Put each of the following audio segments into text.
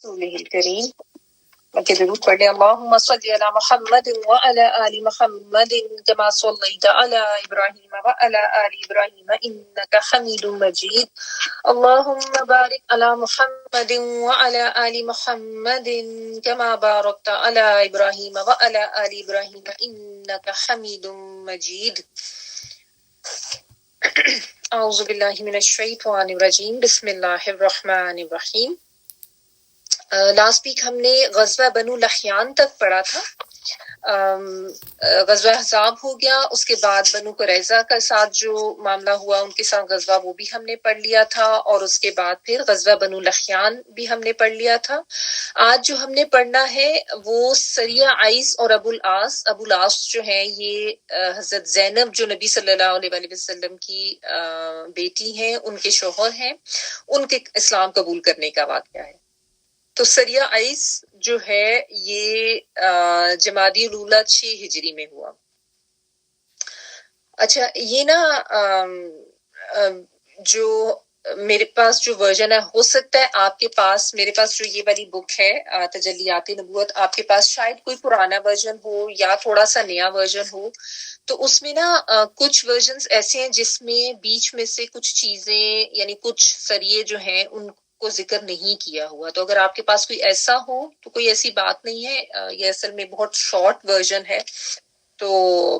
رسوله الكريم وكذلك قال اللهم صل على محمد وعلى آل محمد كما صليت على إبراهيم وعلى آل إبراهيم إنك حميد مجيد اللهم بارك على محمد وعلى آل محمد كما باركت على إبراهيم وعلى آل إبراهيم إنك حميد مجيد أعوذ بالله من الشيطان الرجيم بسم الله الرحمن الرحيم. لاسٹ ویک ہم نے غزوہ بنو لحیان تک پڑھا تھا. غزوہ احزاب ہو گیا، اس کے بعد بنو قریظہ کا ساتھ جو معاملہ ہوا ان کے ساتھ غزوہ وہ بھی ہم نے پڑھ لیا تھا، اور اس کے بعد پھر غزوہ بنو لحیان بھی ہم نے پڑھ لیا تھا. آج جو ہم نے پڑھنا ہے وہ سریہ عیس اور ابو العاص جو ہیں یہ حضرت زینب جو نبی صلی اللہ علیہ وآلہ وسلم کی بیٹی ہیں، ان کے شوہر ہیں، ان کے اسلام قبول کرنے کا واقعہ ہے. تو سریہ عیس جو ہے یہ جمادی الاولیٰ 6 ہجری میں ہوا. اچھا یہ نا جو میرے پاس جو ورژن ہے، ہو سکتا ہے آپ کے پاس، میرے پاس جو یہ والی بک ہے تجلیات نبوت، آپ کے پاس شاید کوئی پرانا ورژن ہو یا تھوڑا سا نیا ورژن ہو. تو اس میں نا کچھ ورژنز ایسے ہیں جس میں بیچ میں سے کچھ چیزیں یعنی کچھ سریے جو ہیں ان کو ذکر نہیں کیا ہوا. تو اگر آپ کے پاس کوئی ایسا ہو تو کوئی ایسی بات نہیں ہے، یہ اصل میں بہت شارٹ ورژن ہے تو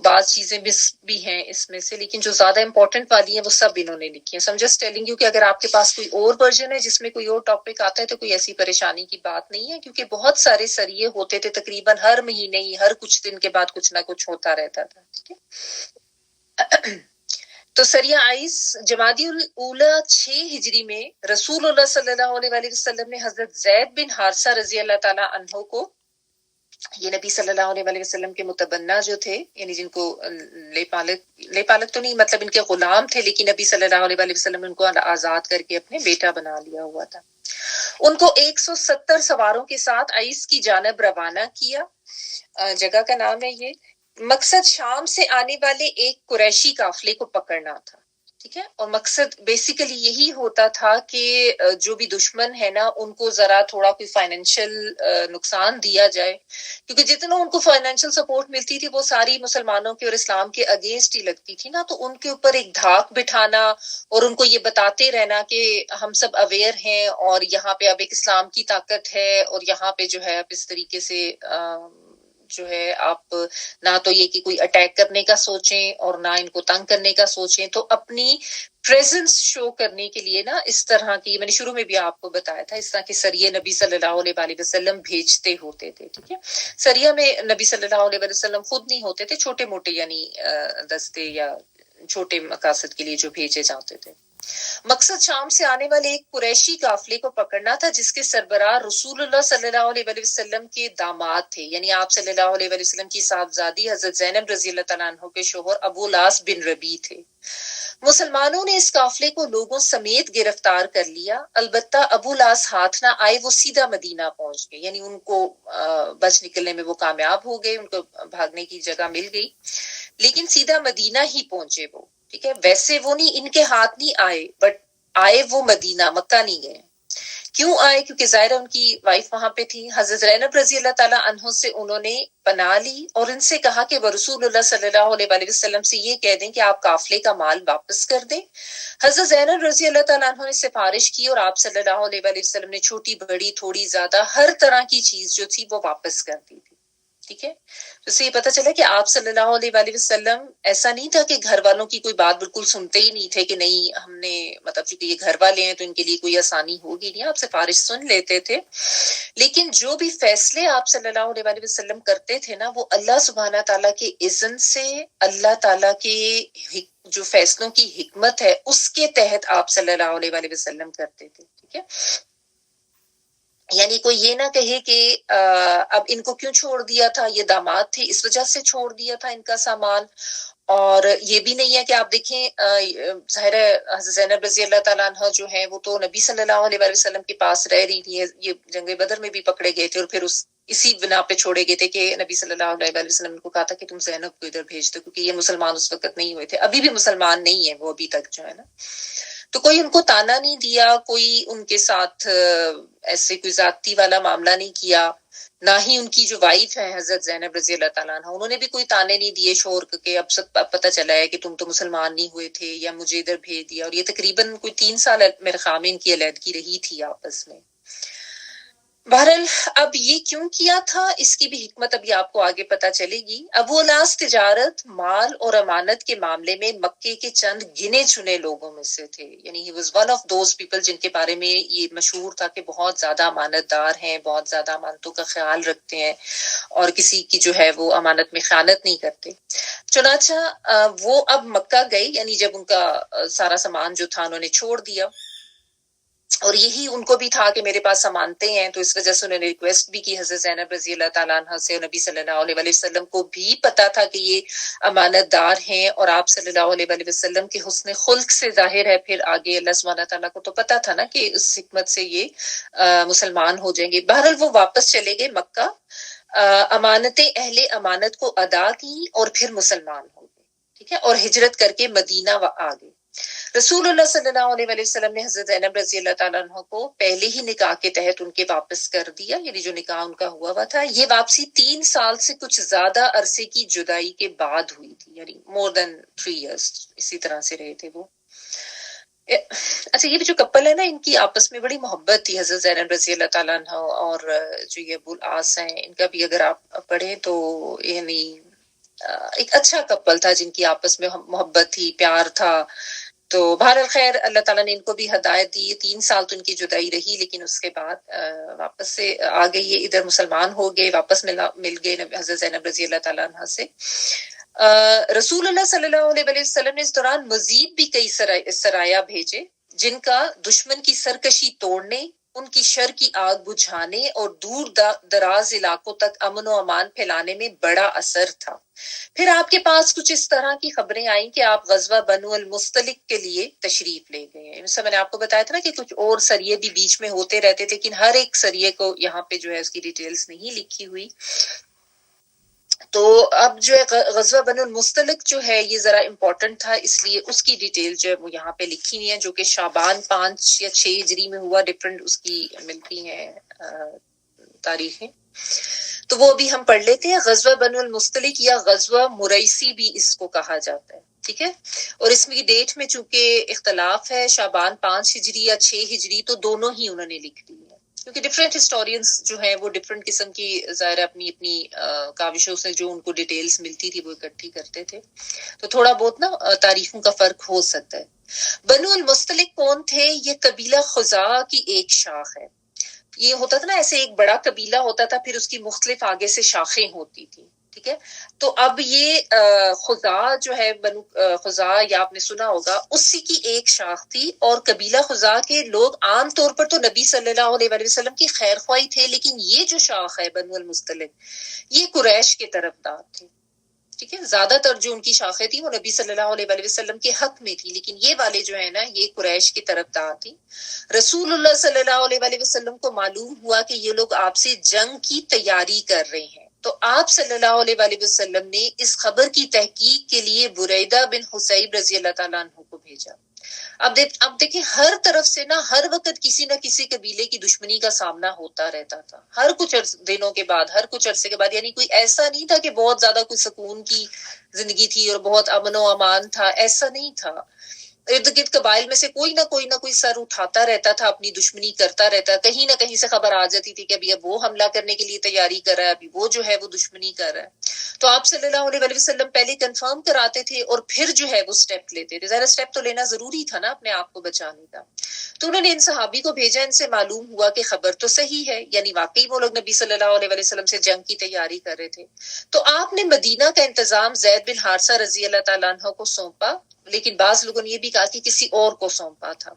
بعض چیزیں بھی ہیں اس میں سے، لیکن جو زیادہ امپورٹنٹ والی ہیں وہ سب انہوں نے لکھی ہیں. سو جسٹ ٹیلنگ یو کہ اگر آپ کے پاس کوئی اور ورژن ہے جس میں کوئی اور ٹاپک آتا ہے تو کوئی ایسی پریشانی کی بات نہیں ہے، کیونکہ بہت سارے سریے ہوتے تھے، تقریباً ہر مہینے ہی ہر کچھ دن کے بعد کچھ نہ کچھ ہوتا رہتا تھا. ٹھیک ہے. تو سریہ عیس جمادی الاولیٰ 6 ہجری میں رسول اللہ صلی اللہ علیہ وآلہ وسلم نے حضرت زید بن حارثہ رضی اللہ تعالیٰ عنہ کو، یہ نبی صلی اللہ علیہ وآلہ وسلم کے متبنہ جو تھے، یعنی جن کو لے پالک تو نہیں، مطلب ان کے غلام تھے، لیکن نبی صلی اللہ علیہ وآلہ وسلم نے ان کو آزاد کر کے اپنے بیٹا بنا لیا ہوا تھا. ان کو 170 سواروں کے ساتھ عیس کی جانب روانہ کیا. جگہ کا نام ہے یہ. مقصد شام سے آنے والے ایک قریشی قافلے کو پکڑنا تھا. ٹھیک ہے. اور مقصد بیسیکلی یہی ہوتا تھا کہ جو بھی دشمن ہے نا ان کو ذرا تھوڑا کوئی فائنینشیل نقصان دیا جائے، کیونکہ جتنا ان کو فائنینشیل سپورٹ ملتی تھی وہ ساری مسلمانوں کے اور اسلام کے اگینسٹ ہی لگتی تھی نا. تو ان کے اوپر ایک دھاک بٹھانا اور ان کو یہ بتاتے رہنا کہ ہم سب اویئر ہیں اور یہاں پہ اب ایک اسلام کی طاقت ہے، اور یہاں پہ جو ہے اب اس طریقے سے جو ہے آپ نہ تو یہ کہ کوئی اٹیک کرنے کا سوچیں اور نہ ان کو تنگ کرنے کا سوچیں. تو اپنی پریزنس شو کرنے کے لیے نا اس طرح کی، میں نے شروع میں بھی آپ کو بتایا تھا، اس طرح کے سریے نبی صلی اللہ علیہ وآلہ وسلم بھیجتے ہوتے تھے. ٹھیک ہے. سریہ میں نبی صلی اللہ علیہ وآلہ وسلم خود نہیں ہوتے تھے، چھوٹے موٹے یعنی دستے یا چھوٹے مقاصد کے لیے جو بھیجے جاتے تھے. مقصد شام سے آنے والے ایک قریشی قافلے کو پکڑنا تھا جس کے سربراہ رسول اللہ صلی اللہ علیہ وآلہ وسلم کے داماد تھے، یعنی آپ صلی اللہ علیہ وآلہ وسلم کی صاحبزادی حضرت زینب رضی اللہ تعالیٰ عنہ کے شوہر ابو العاص بن ربیع تھے. مسلمانوں نے اس قافلے کو لوگوں سمیت گرفتار کر لیا. البتہ ابو العاص ہاتھ نہ آئے، وہ سیدھا مدینہ پہنچ گئے، یعنی ان کو بچ نکلنے میں وہ کامیاب ہو گئے، ان کو بھاگنے کی جگہ مل گئی، لیکن سیدھا مدینہ ہی پہنچے وہ. ٹھیک ہے. ویسے وہ نہیں، ان کے ہاتھ نہیں آئے، بٹ آئے وہ مدینہ، مکہ نہیں گئے. کیوں آئے؟ کیونکہ ظاہرہ ان کی وائف وہاں پہ تھی. حضرت زینب رضی اللہ تعالیٰ عنہ سے انہوں نے پناہ لی اور ان سے کہا کہ وہ رسول اللہ صلی اللہ علیہ وآلہ وسلم سے یہ کہہ دیں کہ آپ قافلے کا مال واپس کر دیں. حضرت زینب رضی اللہ تعالیٰ عنہ نے سفارش کی اور آپ صلی اللہ علیہ وآلہ وسلم نے چھوٹی بڑی تھوڑی زیادہ ہر طرح کی چیز جو تھی وہ واپس کر دی تھی. ٹھیک ہے. تو اس سے یہ پتہ چلا کہ آپ صلی اللہ علیہ وآلہ وسلم ایسا نہیں تھا کہ گھر والوں کی کوئی بات بالکل سنتے ہی نہیں تھے کہ نہیں ہم نے مطلب چونکہ یہ گھر والے ہیں تو ان کے لیے کوئی آسانی ہوگی نہیں، آپ سفارش سن لیتے تھے. لیکن جو بھی فیصلے آپ صلی اللہ علیہ وآلہ وسلم کرتے تھے نا وہ اللہ سبحانہ تعالیٰ کے اذن سے، اللہ تعالیٰ کے جو فیصلوں کی حکمت ہے اس کے تحت آپ صلی اللہ علیہ وآلہ وسلم کرتے تھے. ٹھیک ہے. یعنی کوئی یہ نہ کہے کہ اب ان کو کیوں چھوڑ دیا تھا، یہ داماد تھے اس وجہ سے چھوڑ دیا تھا ان کا سامان. اور یہ بھی نہیں ہے کہ آپ دیکھیں ظاہر ہے حضرت زینب رضی اللہ تعالیٰ عنہ جو ہیں وہ تو نبی صلی اللہ علیہ وآلہ وسلم کے پاس رہ رہی تھی. یہ جنگ بدر میں بھی پکڑے گئے تھے اور پھر اسی بنا پہ چھوڑے گئے تھے کہ نبی صلی اللہ علیہ وآلہ وسلم نے کو کہا تھا کہ تم زینب کو ادھر بھیج دو، کیونکہ یہ مسلمان اس وقت نہیں ہوئے تھے، ابھی بھی مسلمان نہیں ہیں وہ ابھی تک جو ہے نا. تو کوئی ان کو تانا نہیں دیا، کوئی ان کے ساتھ ایسے کوئی ذاتی والا معاملہ نہیں کیا، نہ ہی ان کی جو وائف ہے حضرت زینب رضی اللہ تعالیٰ عنہ، انہوں نے بھی کوئی تانے نہیں دیے شور کے اب سب پتہ چلا ہے کہ تم تو مسلمان نہیں ہوئے تھے یا مجھے ادھر بھیج دیا. اور یہ تقریباً کوئی 3 سال میرے خیال میں ان کی علیحدگی رہی تھی آپس میں. بہرحال اب یہ کیوں کیا تھا اس کی بھی حکمت ابھی آپ کو آگے پتہ چلے گی. ابو الاس تجارت، مال اور امانت کے معاملے میں مکے کے چند گنے چنے لوگوں میں سے تھے. یعنی he was one of those people جن کے بارے میں یہ مشہور تھا کہ بہت زیادہ امانت دار ہیں، بہت زیادہ امانتوں کا خیال رکھتے ہیں اور کسی کی جو ہے وہ امانت میں خیانت نہیں کرتے. چنانچہ وہ اب مکہ گئے، یعنی جب ان کا سارا سامان جو تھا انہوں نے چھوڑ دیا، اور یہی ان کو بھی تھا کہ میرے پاس امانتیں ہیں، تو اس وجہ سے انہوں نے ریکویسٹ بھی کی حضرت زینب رضی اللہ تعالیٰ عنہ سے. اور نبی صلی اللہ علیہ وسلم کو بھی پتا تھا کہ یہ امانت دار ہیں، اور آپ صلی اللہ علیہ وسلم کے حسن خلق سے ظاہر ہے پھر آگے اللہ سبحانہ تعالیٰ کو تو پتا تھا نا کہ اس حکمت سے یہ مسلمان ہو جائیں گے. بہرحال وہ واپس چلے گئے مکہ، امانتیں اہل امانت کو ادا کی اور پھر مسلمان ہو گئے. ٹھیک ہے، اور ہجرت کر کے مدینہ آ گئے. رسول اللہ صلی اللہ علیہ وسلم نے حضرت زینب رضی اللہ تعالیٰ عنہ کو پہلے ہی نکاح کے تحت ان کے واپس کر دیا، یعنی جو نکاح ان کا ہوا تھا. یہ واپسی 3 سال سے کچھ زیادہ عرصے کی جدائی کے بعد ہوئی تھی، یعنی more than 3 years اسی طرح سے رہے تھے وہ. اچھا، یہ بھی جو کپل ہے نا، ان کی آپس میں بڑی محبت تھی، حضرت زینب رضی اللہ تعالیٰ عنہ اور جو یہ ابو العاص ہیں، ان کا بھی اگر آپ پڑھیں تو یعنی ایک اچھا کپل تھا جن کی آپس میں محبت تھی، پیار تھا. تو بہرحال خیر اللہ تعالیٰ نے ان کو بھی ہدایت دی. 3 سال تو ان کی جدائی رہی، لیکن اس کے بعد واپس سے آ گئی، یہ ادھر مسلمان ہو گئے، واپس مل گئے حضرت زینب رضی اللہ تعالیٰ عنہ سے. رسول اللہ صلی اللہ علیہ وسلم نے اس دوران مزید بھی کئی سرایا بھیجے جن کا دشمن کی سرکشی توڑنے، ان کی شر کی آگ بجھانے اور دور دراز علاقوں تک امن و امان پھیلانے میں بڑا اثر تھا. پھر آپ کے پاس کچھ اس طرح کی خبریں آئیں کہ آپ غزوہ بنو المستلق کے لیے تشریف لے گئے. جیسے میں نے آپ کو بتایا تھا نا کہ کچھ اور سریے بھی بیچ میں ہوتے رہتے تھے، لیکن ہر ایک سریے کو یہاں پہ جو ہے اس کی ڈیٹیلز نہیں لکھی ہوئی. تو اب جو ہے غزوہ بنو المستلق جو ہے یہ ذرا امپورٹنٹ تھا، اس لیے اس کی ڈیٹیل جو ہے وہ یہاں پہ لکھی ہوئی ہے، جو کہ شعبان 5 یا 6 ہجری میں ہوا. ڈفرنٹ اس کی ملتی ہیں تاریخیں، تو وہ بھی ہم پڑھ لیتے ہیں. غزوہ بنو المستلق یا غزوہ مریسی بھی اس کو کہا جاتا ہے. ٹھیک ہے، اور اس میں ڈیٹ میں چونکہ اختلاف ہے، شعبان 5 ہجری یا 6 ہجری، تو دونوں ہی انہوں نے لکھ دی ہے، کیونکہ ڈفرینٹ ہسٹورینس جو ہیں وہ ڈفرینٹ قسم کی ظاہر اپنی اپنی کاوشوں سے جو ان کو ڈیٹیلز ملتی تھی وہ اکٹھی کرتے تھے، تو تھوڑا بہت نا تاریخوں کا فرق ہو سکتا ہے. بنو المستلق کون تھے؟ یہ قبیلہ خزاعہ کی ایک شاخ ہے. یہ ہوتا تھا نا ایسے ایک بڑا قبیلہ ہوتا تھا، پھر اس کی مختلف آگے سے شاخیں ہوتی تھی. ٹھیک ہے، تو اب یہ خزاعہ جو ہے بنو خزاعہ یا آپ نے سنا ہوگا، اسی کی ایک شاخ تھی. اور قبیلہ خزاعہ کے لوگ عام طور پر تو نبی صلی اللہ علیہ وسلم کی خیر خواہی تھے، لیکن یہ جو شاخ ہے بنو المستلق یہ قریش کے طرفدار تھے. ٹھیک ہے، زیادہ تر جو ان کی شاخیں تھی وہ نبی صلی اللہ علیہ وسلم کے حق میں تھی، لیکن یہ والے جو ہے نا یہ قریش کی طرفدار تھی. رسول اللہ صلی اللہ علیہ وسلم کو معلوم ہوا کہ یہ لوگ آپ سے جنگ کی تیاری کر رہے ہیں، تو آپ صلی اللہ علیہ وسلم نے اس خبر کی تحقیق کے لیے بریدہ بن حصیب رضی اللہ تعالیٰ عنہ کو بھیجا. اب دیکھیں ہر طرف سے نا ہر وقت کسی نہ کسی قبیلے کی دشمنی کا سامنا ہوتا رہتا تھا، ہر کچھ دنوں کے بعد، ہر کچھ عرصے کے بعد. یعنی کوئی ایسا نہیں تھا کہ بہت زیادہ کوئی سکون کی زندگی تھی اور بہت امن و امان تھا، ایسا نہیں تھا. ارد گرد قبائل میں سے کوئی نہ کوئی سر اٹھاتا رہتا تھا، اپنی دشمنی کرتا رہتا، کہیں نہ کہیں سے خبر آ جاتی تھی کہ ابھی اب وہ حملہ کرنے کے لیے تیاری کر رہا ہے، ابھی وہ جو ہے وہ دشمنی کر رہا ہے. تو آپ صلی اللہ علیہ وسلم پہلے کنفرم کراتے تھے اور پھر جو ہے وہ سٹیپ لیتے تھے. ظاہر سٹیپ تو لینا ضروری تھا نا اپنے آپ کو بچانے کا. تو انہوں نے ان صحابی کو بھیجا، ان سے معلوم ہوا کہ خبر تو صحیح ہے، یعنی واقعی وہ لوگ نبی صلی اللہ علیہ وسلم سے جنگ کی تیاری کر رہے تھے. تو آپ نے مدینہ کا انتظام زید بن حارثہ رضی اللہ تعالیٰ عنہ کو سونپا، لیکن بعض لوگوں نے یہ بھی کہا کہ کسی اور کو سونپا تھا.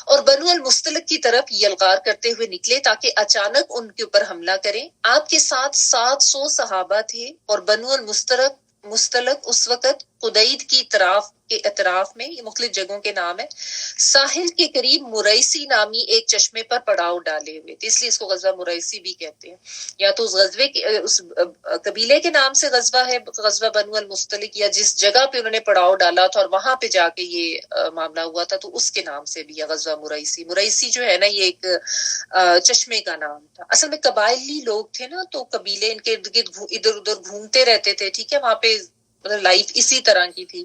اور بنو المستلق کی طرف یلغار کرتے ہوئے نکلے تاکہ اچانک ان کے اوپر حملہ کریں. آپ کے ساتھ 700 صحابہ تھے اور بنو المستلق اس وقت قدید کی طرف کے اطراف میں، یہ مختلف جگہوں کے نام ہے، ساحل کے قریب مریسی نامی ایک چشمے پر پڑاؤ ڈالے ہوئے تھے، اس لیے اس کو غزوہ مریسی بھی کہتے ہیں. یا تو اس غزوے کے اس قبیلے کے نام سے غزوہ ہے، غزوہ بنو المستلق، یا جس جگہ پہ انہوں نے پڑاؤ ڈالا تھا اور وہاں پہ جا کے یہ معاملہ ہوا تھا تو اس کے نام سے بھی ہے غزوہ مریسی. مریسی جو ہے نا یہ ایک چشمے کا نام تھا. اصل میں قبائلی لوگ تھے نا، تو قبیلے ان کے ارد گرد ادھر ادھر گھومتے رہتے تھے، ٹھیک ہے، وہاں پہ لائف اسی طرح کی تھی.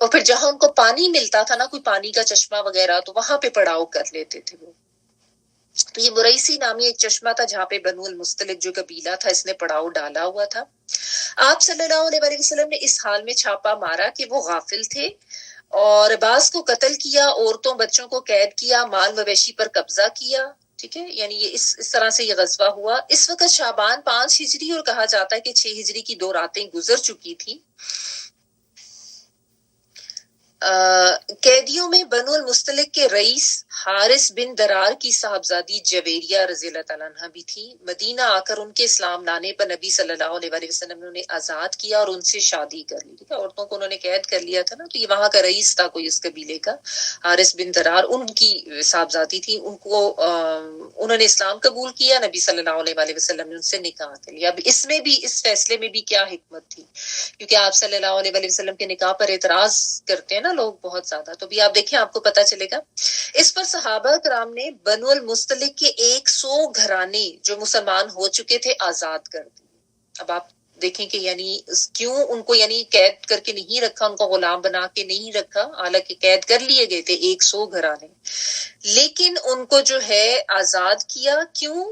اور پھر جہاں ان کو پانی ملتا تھا نا، کوئی پانی کا چشمہ وغیرہ، تو وہاں پہ پڑاؤ کر لیتے تھے وہ. تو یہ مریسی نامی ایک چشمہ تھا جہاں پہ بنو المستلق جو قبیلہ تھا اس نے پڑاؤ ڈالا ہوا تھا. آپ صلی اللہ علیہ وسلم نے اس حال میں چھاپا مارا کہ وہ غافل تھے اور بعض کو قتل کیا، عورتوں بچوں کو قید کیا، مال مویشی پر قبضہ کیا. ٹھیک ہے، یعنی یہ اس طرح سے یہ غزوہ ہوا. اس وقت شعبان 5 ہجری اور کہا جاتا ہے کہ 6 ہجری کی 2 راتیں گزر چکی تھی. قیدیوں میں بنو المستلق کے رئیس حارث بن درار کی صاحبزادی جویریہ رضی اللہ تعالیٰ عنہ بھی تھی. مدینہ آ کر ان کے اسلام لانے پر نبی صلی اللہ علیہ وسلم نے انہیں آزاد کیا اور ان سے شادی کر لی. ٹھیک ہے، عورتوں کو انہوں نے قید کر لیا تھا نا، تو یہ وہاں کا رئیس تھا کوئی اس قبیلے کا، حارث بن درار، ان کی صاحبزادی تھی. ان کو انہوں نے اسلام قبول کیا، نبی صلی اللہ علیہ وسلم نے ان سے نکاح کر لیا. اب اس میں بھی، اس فیصلے میں بھی کیا حکمت تھی، کیونکہ آپ صلی اللہ علیہ وسلم کے نکاح پر اعتراض کرتے ہیں نا لوگ بہت زیادہ. تو بھی آپ دیکھیں، آپ کو پتا چلے گا. اس پر صحابہ کرام نے بنو المستلق کے 100 گھرانے جو مسلمان ہو چکے تھے آزاد کر دیے. اب آپ دیکھیں کہ یعنی کیوں ان کو یعنی قید کر کے نہیں رکھا، ان کو غلام بنا کے نہیں رکھا، حالانکہ قید کر لیے گئے تھے 100 گھرانے، لیکن ان کو جو ہے آزاد کیا. کیوں؟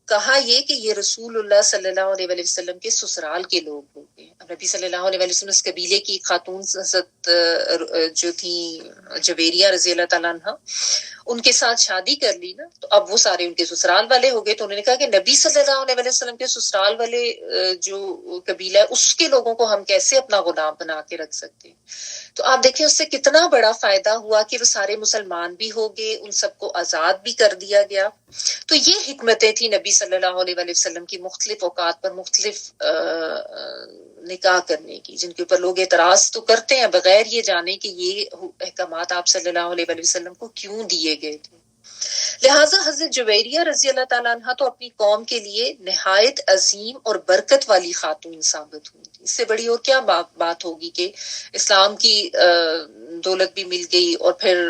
کہا یہ کہ یہ رسول اللہ صلی اللہ علیہ وسلم کے سسرال کے لوگ ہو گئے. اب نبی صلی اللہ علیہ وسلم اس قبیلے کی خاتون حضرت جو تھی جویریہ رضی اللہ تعالیٰ عنہ، ان کے ساتھ شادی کر لی نا، تو اب وہ سارے ان کے سسرال والے ہو گئے. تو انہوں نے کہا کہ نبی صلی اللہ علیہ وسلم کے سسرال والے جو قبیلہ ہے اس کے لوگوں کو ہم کیسے اپنا غلام بنا کے رکھ سکتے ہیں. تو آپ دیکھیں اس سے کتنا بڑا فائدہ ہوا کہ وہ سارے مسلمان بھی ہو گئے، ان سب کو آزاد بھی کر دیا گیا. تو یہ حکمتیں تھیں نبی صلی اللہ علیہ وسلم کی مختلف اوقات پر مختلف نکاح کرنے کی، جن کے اوپر لوگ اعتراض تو کرتے ہیں بغیر یہ جانے کہ یہ احکامات آپ صلی اللہ علیہ وسلم کو کیوں دیے گئے تھے. لہٰذا حضرت جویریہ رضی اللہ تعالیٰ عنہ تو اپنی قوم کے لیے نہایت عظیم اور برکت والی خاتون ثابت ہوئی تھی. اس سے بڑی اور کیا بات ہوگی کہ اسلام کی دولت بھی مل گئی اور پھر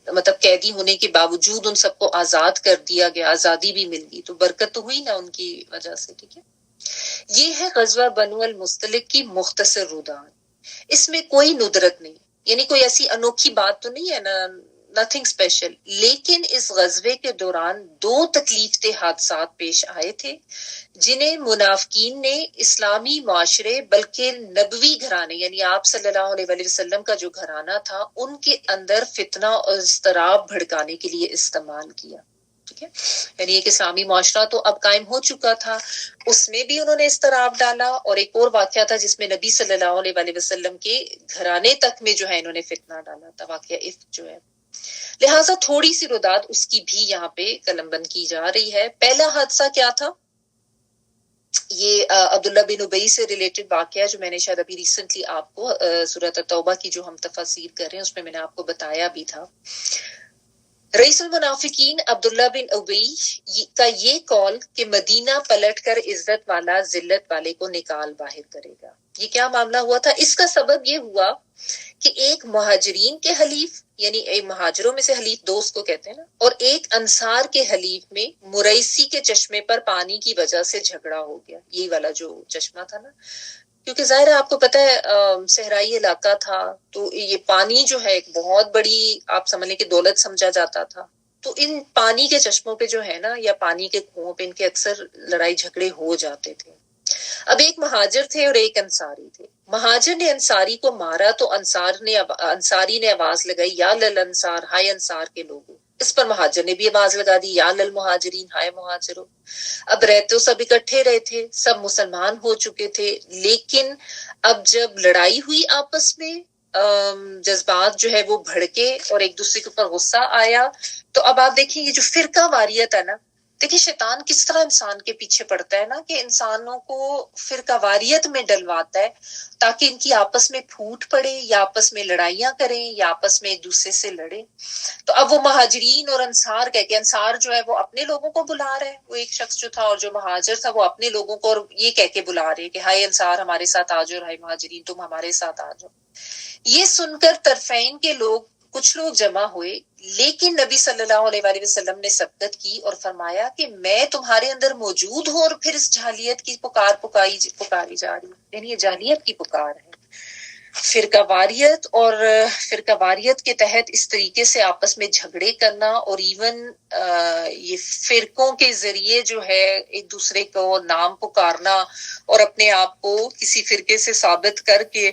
مطلب قیدی ہونے کے باوجود ان سب کو آزاد کر دیا گیا، آزادی بھی مل گئی، تو برکت تو ہوئی نا ان کی وجہ سے. ٹھیک ہے، یہ ہے غزوہ بنو المستلق کی مختصر روداد. اس میں کوئی ندرت نہیں، یعنی کوئی ایسی انوکھی بات تو نہیں ہے نا، نتھنگ اسپیشل. لیکن اس غزوے کے دوران 2 تکلیف دہ حادثات پیش آئے تھے جنہیں منافقین نے اسلامی معاشرے بلکہ نبوی گھرانے یعنی آپ صلی اللہ علیہ وسلم کا جو گھرانہ تھا ان کے اندر فتنہ اور اضطراب بھڑکانے کے لیے استعمال کیا. ٹھیک ہے، یعنی ایک اسلامی معاشرہ تو اب قائم ہو چکا تھا، اس میں بھی انہوں نے اضطراب ڈالا. اور ایک اور واقعہ تھا جس میں نبی صلی اللہ علیہ وسلم کے گھرانے تک میں جو ہے انہوں نے فتنہ ڈالا تھا، واقعہ افک جو ہے. لہٰذا تھوڑی سی روداد اس کی بھی یہاں پہ قلم بند کی جا رہی ہے. پہلا حادثہ کیا تھا؟ یہ عبداللہ بن ابی سے ریلیٹڈ واقعہ جو میں نے شاید ابھی ریسنٹلی آپ کو سورۃ توبہ کی جو ہم تفسیر کر رہے ہیں اس میں نے آپ کو بتایا بھی تھا. رئیس المنافقین عبداللہ بن ابی کا یہ قول کہ مدینہ پلٹ کر عزت والا ذلت والے کو نکال باہر کرے گا. یہ کیا معاملہ ہوا تھا؟ اس کا سبب یہ ہوا کہ ایک مہاجرین کے حلیف یعنی ایک مہاجروں میں سے حلیف دوست کو کہتے ہیں نا، اور ایک انصار کے حلیف میں مریسی کے چشمے پر پانی کی وجہ سے جھگڑا ہو گیا. یہی والا جو چشمہ تھا نا، کیونکہ ظاہر ہے آپ کو پتہ ہے صحرائی علاقہ تھا تو یہ پانی جو ہے ایک بہت بڑی آپ سمجھ لیں کہ دولت سمجھا جاتا تھا. تو ان پانی کے چشموں پہ جو ہے نا یا پانی کے کنووں پہ ان کے اکثر لڑائی جھگڑے ہو جاتے تھے. اب ایک مہاجر تھے اور ایک انصاری تھے. مہاجر نے انصاری کو مارا تو انصاری نے آواز لگائی یا لل انصار، ہائے انصار کے لوگوں. اس پر مہاجر نے بھی آواز لگا دی یا لل مہاجرین، ہائے مہاجروں. اب رہتے تو سب اکٹھے رہے تھے، سب مسلمان ہو چکے تھے، لیکن اب جب لڑائی ہوئی آپس میں جذبات جو ہے وہ بھڑکے اور ایک دوسرے کے اوپر غصہ آیا. تو اب آپ دیکھیں یہ جو فرقہ واریت ہے نا، دیکھیے شیطان کس طرح انسان کے پیچھے پڑتا ہے نا، کہ انسانوں کو فرقہ واریت میں ڈلواتا ہے تاکہ ان کی آپس میں پھوٹ پڑے یا آپس میں لڑائیاں کریں یا آپس میں ایک دوسرے سے لڑیں. تو اب وہ مہاجرین اور انصار کہہ کے، انصار جو ہے وہ اپنے لوگوں کو بلا رہے ہیں، وہ ایک شخص جو تھا، اور جو مہاجر تھا وہ اپنے لوگوں کو اور یہ کہہ کے بلا رہے کہ ہائے انصار ہمارے ساتھ آ جاؤ، ہائے مہاجرین تم ہمارے ساتھ آ جاؤ. یہ سن کر طرفین کے لوگ، کچھ لوگ جمع ہوئے، لیکن نبی صلی اللہ علیہ وآلہ وسلم نے سبقت کی اور فرمایا کہ میں تمہارے اندر موجود ہوں، اور پھر اس جاہلیت کی پکاری جا رہی، یعنی یہ جاہلیت کی پکار ہے. فرقہ واریت، اور فرقہ واریت کے تحت اس طریقے سے آپس میں جھگڑے کرنا، اور ایون یہ فرقوں کے ذریعے جو ہے ایک دوسرے کو نام پکارنا اور اپنے آپ کو کسی فرقے سے ثابت کر کے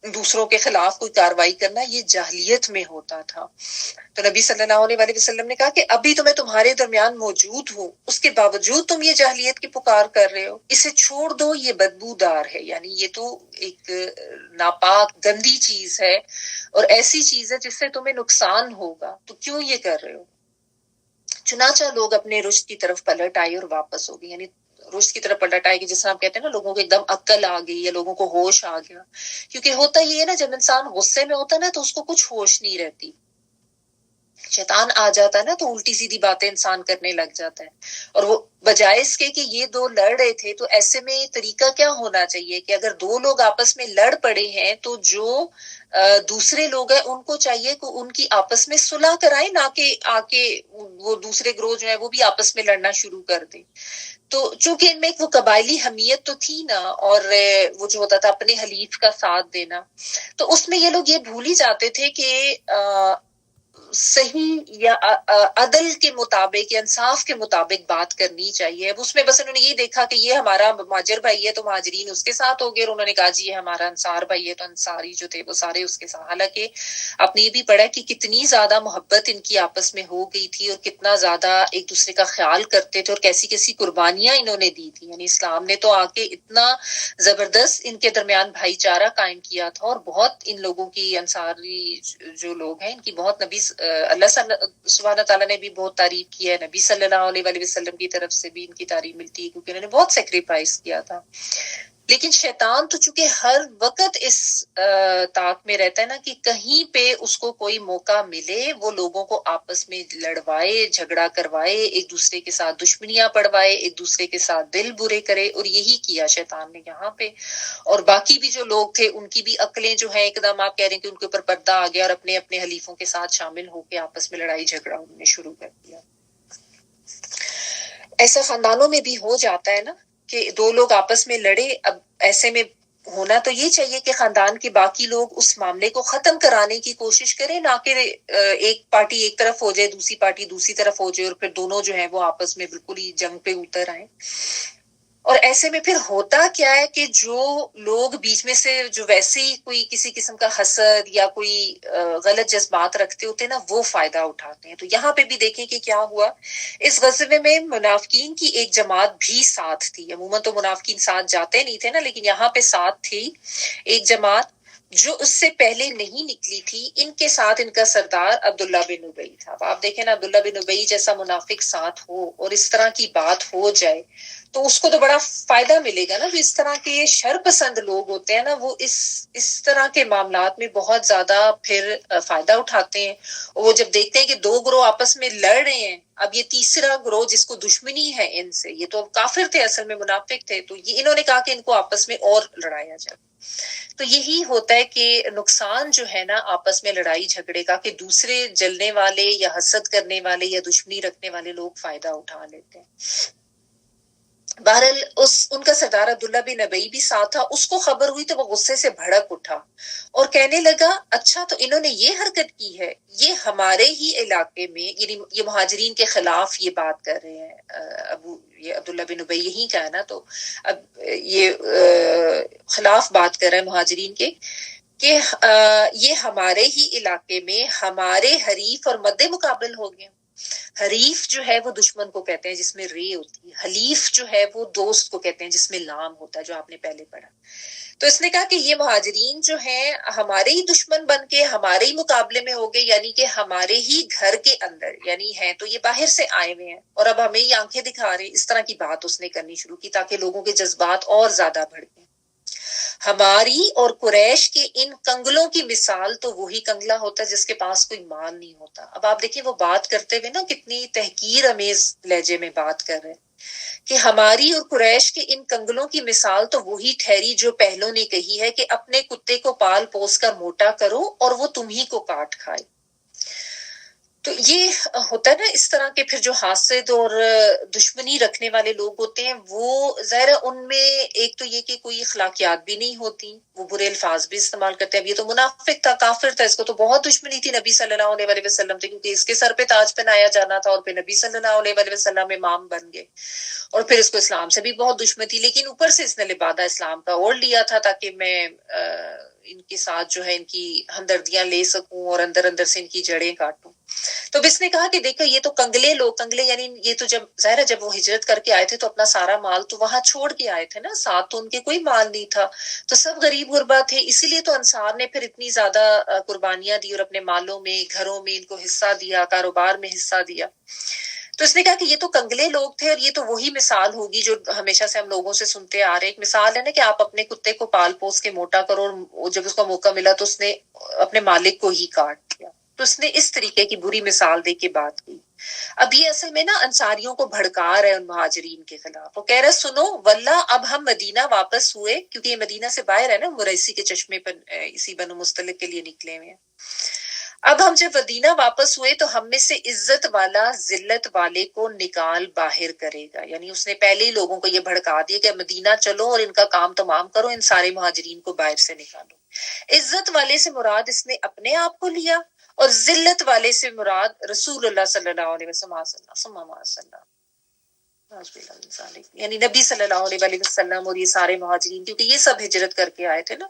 دوسروں کے خلاف کوئی کاروائی کرنا، یہ جاہلیت میں ہوتا تھا. تو نبی صلی اللہ علیہ وآلہ وسلم نے کہا کہ ابھی تو میں تمہارے درمیان موجود ہوں، اس کے باوجود تم یہ جاہلیت کی پکار کر رہے ہو، اسے چھوڑ دو، یہ بدبودار ہے. یعنی یہ تو ایک ناپاک گندی چیز ہے اور ایسی چیز ہے جس سے تمہیں نقصان ہوگا، تو کیوں یہ کر رہے ہو؟ چنانچہ لوگ اپنے رشد کی طرف پلٹ آئے اور واپس ہو گئے. یعنی رشد کی طرف پلٹ آئے کہ جس طرح آپ کہتے ہیں نا، لوگوں کو ایک دم عقل آ گئی یا لوگوں کو ہوش آ گیا. کیونکہ ہوتا یہ ہے نا، جب انسان غصے میں ہوتا ہے نا تو اس کو کچھ ہوش نہیں رہتی. شیطان آ جاتا ہے نا تو الٹی سیدھی باتیں انسان کرنے لگ جاتا ہے. اور وہ بجائے اس کے کہ یہ دو لڑ رہے تھے، تو ایسے میں طریقہ کیا ہونا چاہیے کہ اگر دو لوگ آپس میں لڑ پڑے ہیں تو جو دوسرے لوگ ہیں ان کو چاہیے کہ ان کی آپس میں صلح کرائیں، نہ کہ آ کے وہ دوسرے گروہ جو ہے وہ بھی آپس میں لڑنا شروع کر دیں. تو چونکہ ان میں ایک وہ قبائلی حمیت تو تھی نا، اور وہ جو ہوتا تھا اپنے حلیف کا ساتھ دینا، تو اس میں یہ لوگ یہ بھول ہی جاتے تھے کہ صحیح یا عدل کے مطابق یا انصاف کے مطابق بات کرنی چاہیے. اب اس میں بس انہوں نے یہ دیکھا کہ یہ ہمارا مہاجر بھائی ہے تو مہاجرین اس کے ساتھ ہو گئے، اور انہوں نے کہا جی یہ ہمارا انصار بھائی ہے تو انصاری جو تھے وہ سارے اس کے ساتھ. حالانکہ آپ نے یہ بھی پڑھا کہ کتنی زیادہ محبت ان کی آپس میں ہو گئی تھی اور کتنا زیادہ ایک دوسرے کا خیال کرتے تھے، اور کیسی کیسی قربانیاں انہوں نے دی تھی. یعنی اسلام نے تو آ کے اتنا زبردست ان کے درمیان بھائی چارہ قائم کیا تھا، اور بہت ان لوگوں کی، انصاری جو لوگ ہیں ان کی بہت نبی اللہ سبحانہ تعالیٰ نے بھی بہت تعریف کی ہے. نبی صلی اللہ علیہ وآلہ وسلم کی طرف سے بھی ان کی تعریف ملتی ہے کیونکہ انہوں نے بہت سیکریفائس کیا تھا. لیکن شیطان تو چونکہ ہر وقت اس طاق میں رہتا ہے نا کہ کہیں پہ اس کو کوئی موقع ملے وہ لوگوں کو آپس میں لڑوائے، جھگڑا کروائے، ایک دوسرے کے ساتھ دشمنیاں پڑوائے، ایک دوسرے کے ساتھ دل برے کرے. اور یہی کیا شیطان نے یہاں پہ. اور باقی بھی جو لوگ تھے ان کی بھی عقلیں جو ہیں ایک دم آپ کہہ رہے ہیں کہ ان کے اوپر پردہ آ گیا، اور اپنے اپنے حلیفوں کے ساتھ شامل ہو کے آپس میں لڑائی جھگڑا انہوں نے شروع کر دیا. ایسا خاندانوں میں بھی ہو جاتا ہے نا کہ دو لوگ آپس میں لڑے. اب ایسے میں ہونا تو یہ چاہیے کہ خاندان کے باقی لوگ اس معاملے کو ختم کرانے کی کوشش کریں، نہ کہ ایک پارٹی ایک طرف ہو جائے، دوسری پارٹی دوسری طرف ہو جائے، اور پھر دونوں جو ہیں وہ آپس میں بالکل ہی جنگ پہ اتر آئیں. اور ایسے میں پھر ہوتا کیا ہے کہ جو لوگ بیچ میں سے جو ویسے ہی کوئی کسی قسم کا حسد یا کوئی غلط جذبات رکھتے ہوتے ہیں نا، وہ فائدہ اٹھاتے ہیں. تو یہاں پہ بھی دیکھیں کہ کیا ہوا. اس غزوے میں منافقین کی ایک جماعت بھی ساتھ تھی. عموماً تو منافقین ساتھ جاتے نہیں تھے نا، لیکن یہاں پہ ساتھ تھی ایک جماعت جو اس سے پہلے نہیں نکلی تھی. ان کے ساتھ ان کا سردار عبداللہ بن ابی تھا. آپ دیکھیں نا، عبداللہ بن ابی جیسا منافق ساتھ ہو اور اس طرح کی بات ہو جائے تو اس کو تو بڑا فائدہ ملے گا نا. جو اس طرح کے شر پسند لوگ ہوتے ہیں نا، وہ اس طرح کے معاملات میں بہت زیادہ پھر فائدہ اٹھاتے ہیں. وہ جب دیکھتے ہیں کہ دو گروہ آپس میں لڑ رہے ہیں، اب یہ تیسرا گروہ جس کو دشمنی ہے ان سے، یہ تو کافر تھے اصل میں، منافق تھے، تو یہ انہوں نے کہا کہ ان کو آپس میں اور لڑایا جائے. تو یہی ہوتا ہے کہ نقصان جو ہے نا آپس میں لڑائی جھگڑے کا، کہ دوسرے جلنے والے یا حسد کرنے والے یا دشمنی رکھنے والے لوگ فائدہ اٹھا لیتے ہیں. بہرحال ان کا سردار عبداللہ بن ابی بھی ساتھ تھا. اس کو خبر ہوئی تو وہ غصے سے بھڑک اٹھا اور کہنے لگا اچھا تو انہوں نے یہ حرکت کی ہے، یہ ہمارے ہی علاقے میں، یعنی یہ مہاجرین کے خلاف یہ بات کر رہے ہیں. یہ عبداللہ بن ابی یہی کا ہے نا، تو اب یہ خلاف بات کر رہے ہیں مہاجرین کے کہ یہ ہمارے ہی علاقے میں ہمارے حریف اور مد مقابل ہو گئے. حریف جو ہے وہ دشمن کو کہتے ہیں جس میں رے ہوتی ہے، حلیف جو ہے وہ دوست کو کہتے ہیں جس میں لام ہوتا ہے، جو آپ نے پہلے پڑھا۔ تو اس نے کہا کہ یہ مہاجرین جو ہیں ہمارے ہی دشمن بن کے ہمارے ہی مقابلے میں ہو گئے، یعنی کہ ہمارے ہی گھر کے اندر، یعنی ہیں تو یہ باہر سے آئے ہوئے ہیں اور اب ہمیں ہی آنکھیں دکھا رہے ہیں۔ اس طرح کی بات اس نے کرنی شروع کی تاکہ لوگوں کے جذبات اور زیادہ بڑھیں۔ ہماری اور قریش کے ان کنگلوں کی مثال تو وہی کنگلا ہوتا ہے جس کے پاس کوئی مال نہیں ہوتا۔ اب آپ دیکھیں وہ بات کرتے ہوئے نا کتنی تحقیر امیز لہجے میں بات کر رہے ہیں کہ ہماری اور قریش کے ان کنگلوں کی مثال تو وہی ٹھہری جو پہلوں نے کہی ہے کہ اپنے کتے کو پال پوس کر موٹا کرو اور وہ تمہیں کو کاٹ کھائے۔ تو یہ ہوتا ہے نا اس طرح کے پھر جو حاسد اور دشمنی رکھنے والے لوگ ہوتے ہیں، وہ ظاہر ہے ان میں ایک تو یہ کہ کوئی اخلاقیات بھی نہیں ہوتی، وہ برے الفاظ بھی استعمال کرتے ہیں۔ اب یہ تو منافق تھا، کافر تھا، اس کو تو بہت دشمنی تھی نبی صلی اللہ علیہ وسلم سے، کیونکہ اس کے سر پہ تاج پہنایا جانا تھا اور پھر نبی صلی اللہ علیہ وسلم امام بن گئے، اور پھر اس کو اسلام سے بھی بہت دشمنی تھی، لیکن اوپر سے اس نے لبادہ اسلام کا اوڑھ لیا تھا تاکہ میں ان کے ساتھ جو ہے ان کی ہمدردیاں لے سکوں اور اندر اندر سے ان کی جڑیں کاٹوں۔ تو اب اس نے کہا کہ دیکھو یہ تو کنگلے لوگ، کنگلے یعنی یہ تو جب ظاہر ہے جب وہ ہجرت کر کے آئے تھے تو اپنا سارا مال تو وہاں چھوڑ کے آئے تھے نا، ساتھ تو ان کے کوئی مال نہیں تھا، تو سب غریب غربا تھے، اسی لیے تو انصار نے پھر اتنی زیادہ قربانیاں دی اور اپنے مالوں میں گھروں میں ان کو حصہ دیا، کاروبار میں حصہ دیا۔ تو اس نے کہا کہ یہ تو کنگلے لوگ تھے اور یہ تو وہی مثال ہوگی جو ہمیشہ سے ہم لوگوں سے سنتے آ رہے ہیں۔ ایک مثال ہے نا کہ آپ اپنے کتے کو پال پوس کے موٹا کرو اور جب اس کو موقع ملا تو اس نے اپنے مالک کو ہی کاٹ دیا۔ تو اس نے اس طریقے کی بری مثال دے کے بات کی۔ اب یہ اصل میں نا انصاریوں کو بھڑکا رہا ہے ان مہاجرین کے خلاف۔ وہ کہہ رہا سنو واللہ اب ہم مدینہ واپس ہوئے، کیونکہ یہ مدینہ سے باہر ہے نا، مریسی کے چشمے پر اسی بنو مستلق کے لیے نکلے ہوئے ہیں۔ اب ہم جب مدینہ واپس ہوئے تو ہم میں سے عزت والا ذلت والے کو نکال باہر کرے گا، یعنی اس نے پہلے ہی لوگوں کو یہ بھڑکا دیا کہ مدینہ چلو اور ان کا کام تمام کرو، ان سارے مہاجرین کو باہر سے نکالو۔ عزت والے سے مراد اس نے اپنے آپ کو لیا اور ذلت والے سے مراد رسول اللہ صلی اللہ علیہ وسلم، یعنی نبی صلی اللہ علیہ وسلم اور یہ سارے مہاجرین، کیونکہ یہ سب ہجرت کر کے آئے تھے نا۔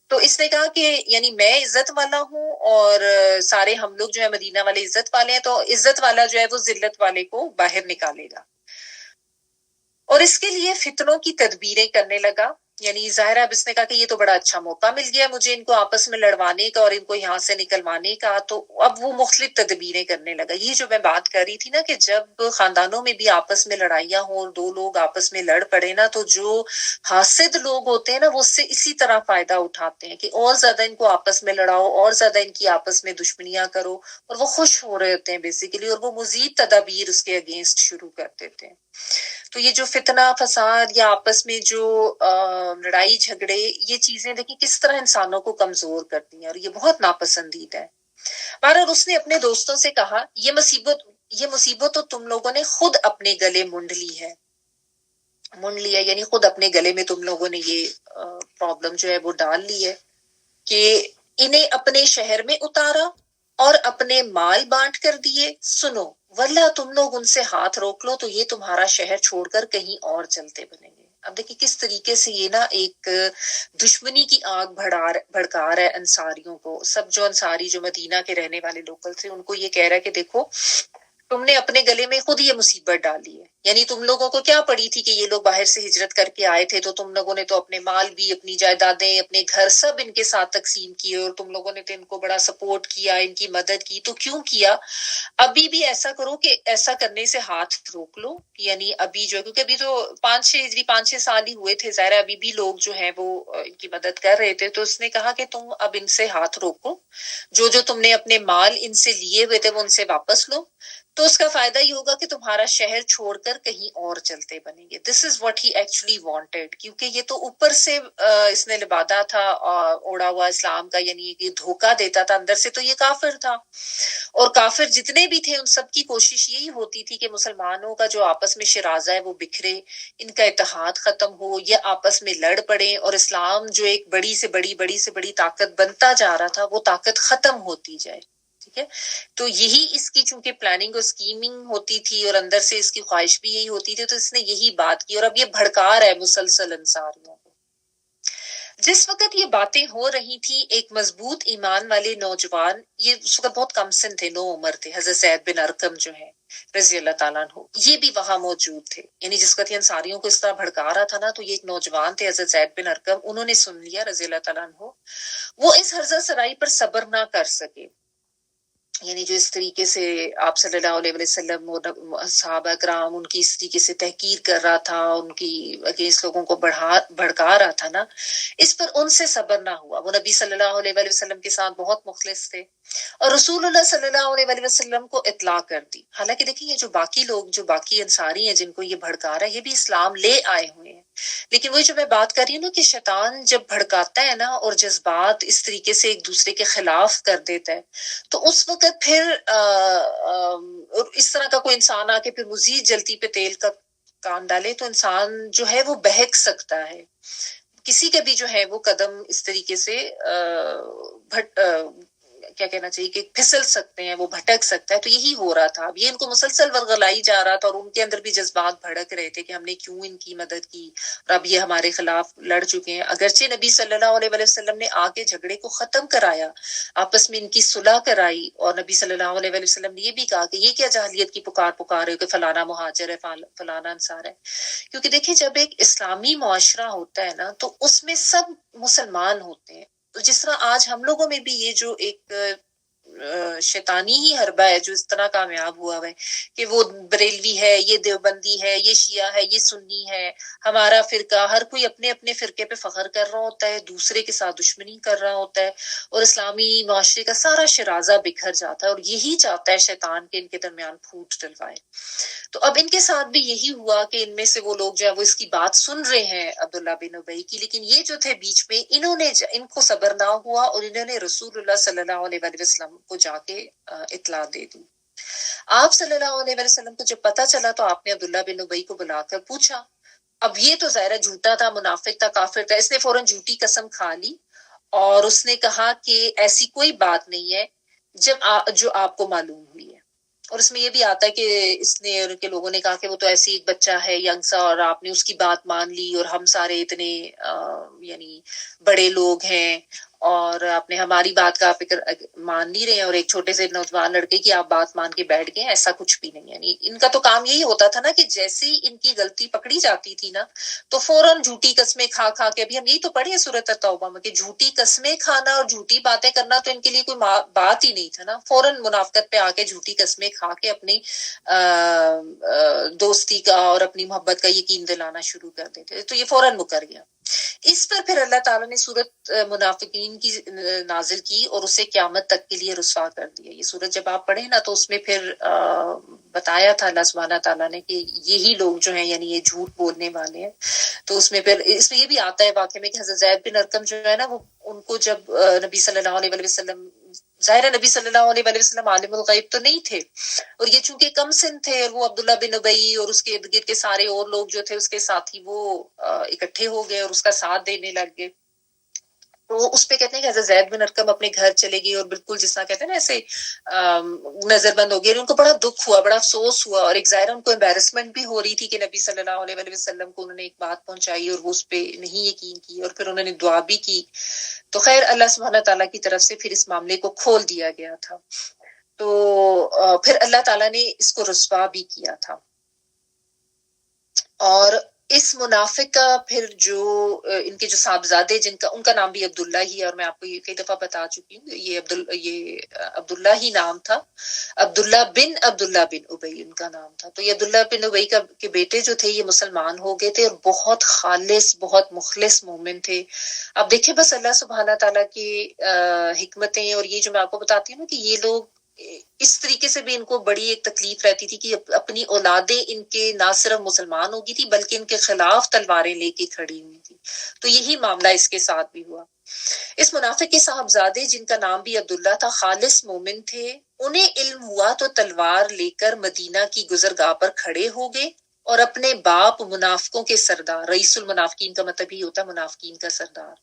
تو اس نے کہا کہ یعنی میں عزت والا ہوں اور سارے ہم لوگ جو ہے مدینہ والے عزت والے ہیں، تو عزت والا جو ہے وہ ذلت والے کو باہر نکالے گا، اور اس کے لیے فتنوں کی تدبیریں کرنے لگا۔ یعنی ظاہر اب اس نے کہا کہ یہ تو بڑا اچھا موقع مل گیا مجھے ان کو آپس میں لڑوانے کا اور ان کو یہاں سے نکلوانے کا، تو اب وہ مختلف تدبیریں کرنے لگا۔ یہ جو میں بات کر رہی تھی نا کہ جب خاندانوں میں بھی آپس میں لڑائیاں ہوں اور دو لوگ آپس میں لڑ پڑے نا، تو جو حاسد لوگ ہوتے ہیں نا وہ اس سے اسی طرح فائدہ اٹھاتے ہیں کہ اور زیادہ ان کو آپس میں لڑاؤ، اور زیادہ ان کی آپس میں دشمنیاں کرو، اور وہ خوش ہو رہے ہوتے ہیں بیسیکلی، اور وہ مزید تدابیر اس کے اگینسٹ شروع کر دیتے ہیں۔ تو یہ جو فتنہ فساد یا آپس میں جو لڑائی جھگڑے، یہ چیزیں دیکھیں کس طرح انسانوں کو کمزور کرتی ہیں، اور یہ بہت ناپسندیدہ ہے۔ بہرحال اس نے اپنے دوستوں سے کہا یہ مصیبت تو تم لوگوں نے خود اپنے گلے منڈ لیا، یعنی خود اپنے گلے میں تم لوگوں نے یہ پرابلم جو ہے وہ ڈال لی ہے کہ انہیں اپنے شہر میں اتارا اور اپنے مال بانٹ کر دیے۔ سنو واللہ تم لوگ ان سے ہاتھ روک لو تو یہ تمہارا شہر چھوڑ کر کہیں اور چلتے بنیں گے۔ اب دیکھیں کس طریقے سے یہ نا ایک دشمنی کی آگ بھڑکا رہا ہے انصاریوں کو۔ سب جو انصاری جو مدینہ کے رہنے والے لوکل تھے ان کو یہ کہہ رہا ہے کہ دیکھو تم نے اپنے گلے میں خود یہ مصیبت ڈالی ہے، یعنی تم لوگوں کو کیا پڑی تھی کہ یہ لوگ باہر سے ہجرت کر کے آئے تھے، تو تم لوگوں نے تو اپنے مال بھی، اپنی جائیدادیں، اپنے گھر سب ان کے ساتھ تقسیم کیے، اور تم لوگوں نے تو ان کو بڑا سپورٹ کیا، ان کی مدد کی۔ تو کیوں کیا؟ ابھی بھی ایسا کرو کہ ایسا کرنے سے ہاتھ روک لو، یعنی ابھی جو، کیونکہ ابھی تو 5-6 سال ہی ہوئے تھے، ظاہر ابھی بھی لوگ جو ہیں وہ ان کی مدد کر رہے تھے۔ تو اس نے کہا کہ تم اب ان سے ہاتھ روکو، جو تم نے اپنے مال ان سے لیے ہوئے تھے وہ ان سے واپس لو، تو اس کا فائدہ یہ ہوگا کہ تمہارا شہر چھوڑ کر کہیں اور چلتے بنیں گے۔ This is what he actually wanted, کیونکہ یہ تو اوپر سے اس نے لبادہ تھا اوڑا ہوا اسلام کا، یعنی یہ دھوکہ دیتا تھا، اندر سے تو یہ کافر تھا، اور کافر جتنے بھی تھے ان سب کی کوشش یہی ہوتی تھی کہ مسلمانوں کا جو آپس میں شرازہ ہے وہ بکھرے، ان کا اتحاد ختم ہو، یہ آپس میں لڑ پڑے، اور اسلام جو ایک بڑی سے بڑی طاقت بنتا جا رہا تھا وہ طاقت ختم ہوتی جائے۔ ٹھیک ہے، تو یہی اس کی چونکہ پلاننگ اور اسکیمنگ ہوتی تھی اور اندر سے اس کی خواہش بھی یہی ہوتی تھی، تو اس نے یہی بات کی، اور اب یہ بھڑکا رہا ہے مسلسل انصاریوں کو۔ جس وقت یہ باتیں ہو رہی تھی ایک مضبوط ایمان والے نوجوان، یہ اس وقت بہت کم سن تھے، 9 عمر تھے، حضرت زید بن ارقم جو ہیں رضی اللہ تعالیٰ عنہ، یہ بھی وہاں موجود تھے. یعنی جس وقت یہ انصاریوں کو اس طرح بھڑکا رہا تھا نا، تو یہ ایک نوجوان تھے حضرت زید بن ارقم، انہوں نے سن لیا رضی اللہ تعالیٰ عنہ. وہ اس ہرزہ سرائی پر صبر نہ کر سکے. یعنی جو اس طریقے سے آپ صلی اللہ علیہ وسلم اور صحابہ کرام ان کی اس طریقے سے تحقیر کر رہا تھا، ان کی اگینسٹ لوگوں کو بھڑکا رہا تھا نا، اس پر ان سے صبر نہ ہوا. وہ نبی صلی اللہ علیہ وسلم کے ساتھ بہت مخلص تھے اور رسول اللہ صلی اللہ علیہ وسلم کو اطلاع کر دی. حالانکہ دیکھیں یہ جو باقی لوگ، جو باقی انصاری ہیں جن کو یہ بھڑکا رہا ہے، یہ بھی اسلام لے آئے ہوئے ہیں. لیکن وہی جو میں بات کر رہی ہوں نا کہ شیطان جب بھڑکاتا ہے نا اور جذبات اس طریقے سے ایک دوسرے کے خلاف کر دیتا ہے، تو اس وقت پھر اس طرح کا کوئی انسان آ کے پھر مزید جلتی پہ تیل کا کان ڈالے تو انسان جو ہے وہ بہک سکتا ہے. کسی کا بھی جو ہے وہ قدم اس طریقے سے کیا کہنا چاہیے کہ پھسل سکتے ہیں، وہ بھٹک سکتا ہے. تو یہی ہو رہا تھا. اب یہ ان کو مسلسل ورغلائی جا رہا تھا اور ان کے اندر بھی جذبات بھڑک رہے تھے کہ ہم نے کیوں ان کی مدد کی اور اب یہ ہمارے خلاف لڑ چکے ہیں. اگرچہ نبی صلی اللہ علیہ وسلم نے آ کے جھگڑے کو ختم کرایا، آپس میں ان کی صلح کرائی، اور نبی صلی اللہ علیہ وسلم نے یہ بھی کہا کہ یہ کیا جاہلیت کی پکار ہے کہ فلانا مہاجر ہے، فلانا انصار ہے. کیونکہ دیکھیں جب ایک اسلامی معاشرہ ہوتا ہے نا تو اس میں سب مسلمان ہوتے ہیں. تو جس طرح آج ہم لوگوں میں بھی یہ جو ایک شیطانی ہی حربہ ہے جو اس طرح کامیاب ہوا ہے کہ وہ بریلوی ہے، یہ دیوبندی ہے، یہ شیعہ ہے، یہ سنی ہے، ہمارا فرقہ، ہر کوئی اپنے اپنے فرقے پہ فخر کر رہا ہوتا ہے، دوسرے کے ساتھ دشمنی کر رہا ہوتا ہے، اور اسلامی معاشرے کا سارا شرازہ بکھر جاتا ہے. اور یہی چاہتا ہے شیطان کے ان کے درمیان پھوٹ ڈلوائے. تو اب ان کے ساتھ بھی یہی ہوا کہ ان میں سے وہ لوگ جو ہے وہ اس کی بات سن رہے ہیں عبداللہ بن ابی کی، لیکن یہ جو تھے بیچ میں، انہوں نے ان کو صبر نہ ہوا اور انہوں نے رسول اللہ صلی اللہ علیہ وسلم کو جا کے اطلاع دے دی. آپ صلی اللہ علیہ وسلم کو جب پتا چلا تو آپ نے عبداللہ بن ابی کو بلا کر پوچھا. اب یہ تو ظاہر جھوٹا تھا، منافق تھا، کافر تھا. اس نے فوراً جھوٹی قسم کھا لی اور اس نے کہا کہ ایسی کوئی بات نہیں ہے جو آپ کو معلوم ہوئی ہے. اور اس میں یہ بھی آتا ہے کہ اس نے اور کے لوگوں نے کہا کہ وہ تو ایسی ایک بچہ ہے ینگ سا اور آپ نے اس کی بات مان لی، اور ہم سارے اتنے یعنی بڑے لوگ ہیں اور آپ نے ہماری بات کا فکر مان نہیں رہے ہیں، اور ایک چھوٹے سے نوجوان لڑکے کی آپ بات مان کے بیٹھ گئے. ایسا کچھ بھی نہیں. یعنی ان کا تو کام یہی ہوتا تھا نا کہ جیسے ہی ان کی غلطی پکڑی جاتی تھی نا تو فوراً جھوٹی قسمیں کھا کے، ابھی ہم یہی تو پڑھے ہیں سورۃ التوبہ میں کہ جھوٹی قسمیں کھانا اور جھوٹی باتیں کرنا تو ان کے لیے کوئی بات ہی نہیں تھا نا. فوراً منافقت پہ آ کے جھوٹی قسمیں کھا کے اپنی دوستی کا اور اپنی محبت کا یقین دلانا شروع کر دیتے. تو یہ فوراً مکر گیا. اس پر پھر اللہ تعالیٰ نے سورت منافقین کی نازل کی اور اسے قیامت تک کے لیے رسوا کر دیا. یہ سورت جب آپ پڑھیں نا تو اس میں پھر بتایا تھا اللہ سبحانہ تعالیٰ نے کہ یہی لوگ جو ہیں یعنی یہ جھوٹ بولنے والے ہیں. تو اس میں پھر اس میں یہ بھی آتا ہے واقعے میں کہ حضرت زید بن ارقم جو ہے نا وہ ان کو جب نبی صلی اللہ علیہ وسلم، ظاہر نبی صلی اللہ علیہ وسلم عالم الغیب تو نہیں تھے، اور یہ چونکہ کم سن تھے، اور وہ عبداللہ بن ابی اور اس کے ارد گرد کے سارے اور لوگ جو تھے اس کے ساتھی وہ اکٹھے ہو گئے اور اس کا ساتھ دینے لگ گئے. تو اس پہ کہتے ہیں کہ حضرت زید بن ارقم اپنے گھر چلے گئے اور بالکل جس طرح کہتے ہیں نا ایسے نظر بند ہو گئے. ان کو بڑا دکھ ہوا، بڑا افسوس ہوا، اور ایک ظاہر ان کو امبیرسمنٹ بھی ہو رہی تھی کہ نبی صلی اللہ علیہ وسلم کو انہوں نے ایک بات پہنچائی اور وہ اس پہ نہیں یقین کی، اور پھر انہوں نے دعا بھی کی. تو خیر اللہ سبحانہ تعالیٰ کی طرف سے پھر اس معاملے کو کھول دیا گیا تھا. تو پھر اللہ تعالیٰ نے اس کو رسوا بھی کیا تھا. اور اس منافق کا پھر جو ان کے جو صاحبزادے جن کا ان کا نام بھی عبداللہ ہی ہے، اور میں آپ کو یہ کئی دفعہ بتا چکی ہوں، یہ عبداللہ ہی نام تھا. عبداللہ بن ابی ان کا نام تھا. تو یہ عبداللہ بن ابی کے بیٹے جو تھے یہ مسلمان ہو گئے تھے اور بہت خالص، بہت مخلص مومن تھے. اب دیکھیں بس اللہ سبحانہ تعالیٰ کی حکمتیں، اور یہ جو میں آپ کو بتاتی ہوں نا کہ یہ لوگ اس طریقے سے بھی ان کو بڑی ایک تکلیف رہتی تھی کہ اپنی اولادیں ان کے نہ صرف مسلمان ہو گئی تھی بلکہ ان کے خلاف تلواریں لے کے کھڑی ہوئی تھی. تو یہی معاملہ اس کے ساتھ بھی ہوا. اس منافق کے صاحبزادے جن کا نام بھی عبداللہ تھا خالص مومن تھے. انہیں علم ہوا تو تلوار لے کر مدینہ کی گزرگاہ پر کھڑے ہو گئے اور اپنے باپ منافقوں کے سردار، رئیس المنافقین کا مطلب ہی ہوتا ہے منافقین کا سردار،